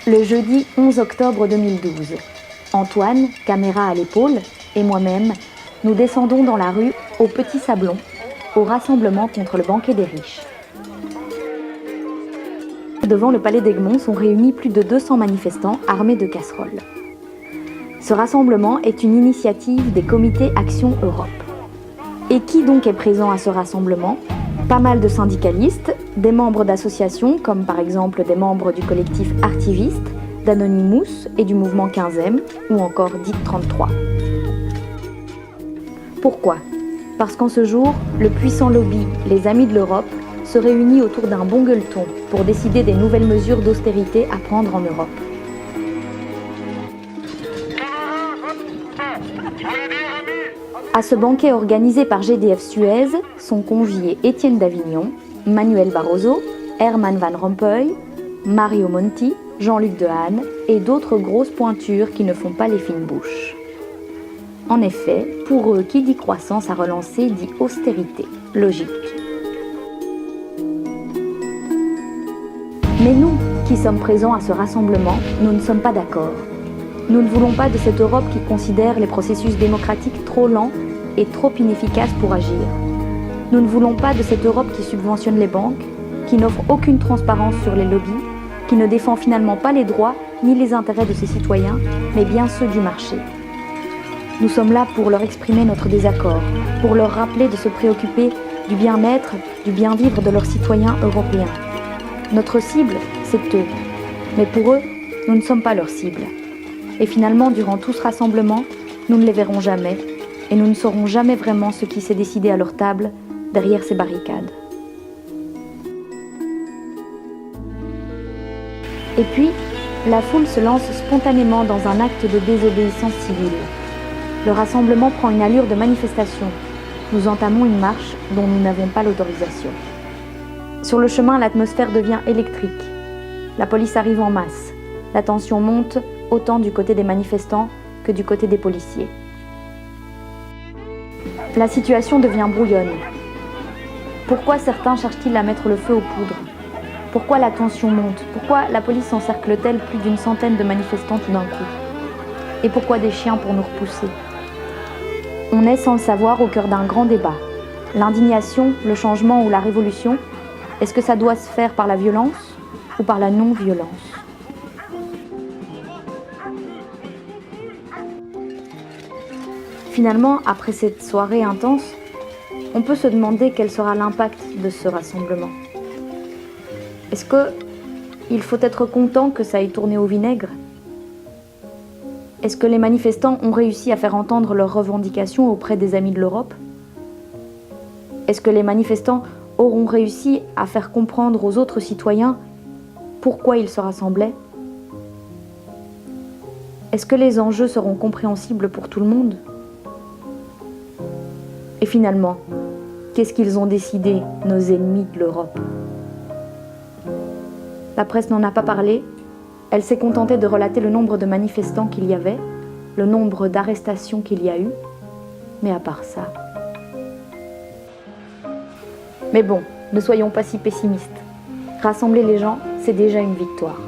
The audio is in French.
Le jeudi 11 octobre 2012, Antoine, caméra à l'épaule, et moi-même, nous descendons dans la rue au Petit Sablon, au rassemblement contre le banquet des riches. Devant le palais d'Egmont sont réunis plus de 200 manifestants armés de casseroles. Ce rassemblement est une initiative des comités Action Europe. Et qui donc est présent à ce rassemblement ? Pas mal de syndicalistes, des membres d'associations comme par exemple des membres du collectif Artiviste, d'Anonymous et du mouvement 15e ou encore DIT 33. Pourquoi ? Parce qu'en ce jour, le puissant lobby Les Amis de l'Europe se réunit autour d'un bon gueuleton pour décider des nouvelles mesures d'austérité à prendre en Europe. À ce banquet organisé par GDF Suez sont conviés Étienne Davignon, Manuel Barroso, Herman Van Rompuy, Mario Monti, Jean-Luc Dehaene et d'autres grosses pointures qui ne font pas les fines bouches. En effet, pour eux, qui dit croissance à relancer dit austérité. Logique. Mais nous, qui sommes présents à ce rassemblement, nous ne sommes pas d'accord. Nous ne voulons pas de cette Europe qui considère les processus démocratiques trop lents et trop inefficaces pour agir. Nous ne voulons pas de cette Europe qui subventionne les banques, qui n'offre aucune transparence sur les lobbies, qui ne défend finalement pas les droits ni les intérêts de ses citoyens, mais bien ceux du marché. Nous sommes là pour leur exprimer notre désaccord, pour leur rappeler de se préoccuper du bien-être, du bien-vivre de leurs citoyens européens. Notre cible, c'est eux. Mais pour eux, nous ne sommes pas leur cible. Et finalement, durant tout ce rassemblement, nous ne les verrons jamais, et nous ne saurons jamais vraiment ce qui s'est décidé à leur table, derrière ces barricades. Et puis, la foule se lance spontanément dans un acte de désobéissance civile. Le rassemblement prend une allure de manifestation. Nous entamons une marche dont nous n'avons pas l'autorisation. Sur le chemin, l'atmosphère devient électrique. La police arrive en masse. La tension monte autant du côté des manifestants que du côté des policiers. La situation devient brouillonne. Pourquoi certains cherchent-ils à mettre le feu aux poudres ? Pourquoi la tension monte ? Pourquoi la police encercle-t-elle plus d'une centaine de manifestants tout d'un coup ? Et pourquoi des chiens pour nous repousser ? On est sans le savoir au cœur d'un grand débat. L'indignation, le changement ou la révolution, est-ce que ça doit se faire par la violence ou par la non-violence ? Finalement, après cette soirée intense, on peut se demander quel sera l'impact de ce rassemblement. Est-ce qu'il faut être content que ça ait tourné au vinaigre ? Est-ce que les manifestants ont réussi à faire entendre leurs revendications auprès des Amis de l'Europe ? Est-ce que les manifestants auront réussi à faire comprendre aux autres citoyens pourquoi ils se rassemblaient ? Est-ce que les enjeux seront compréhensibles pour tout le monde ? Et finalement, qu'est-ce qu'ils ont décidé, nos ennemis de l'Europe ? La presse n'en a pas parlé. Elle s'est contentée de relater le nombre de manifestants qu'il y avait, le nombre d'arrestations qu'il y a eu, mais à part ça. Mais bon, ne soyons pas si pessimistes. Rassembler les gens, c'est déjà une victoire.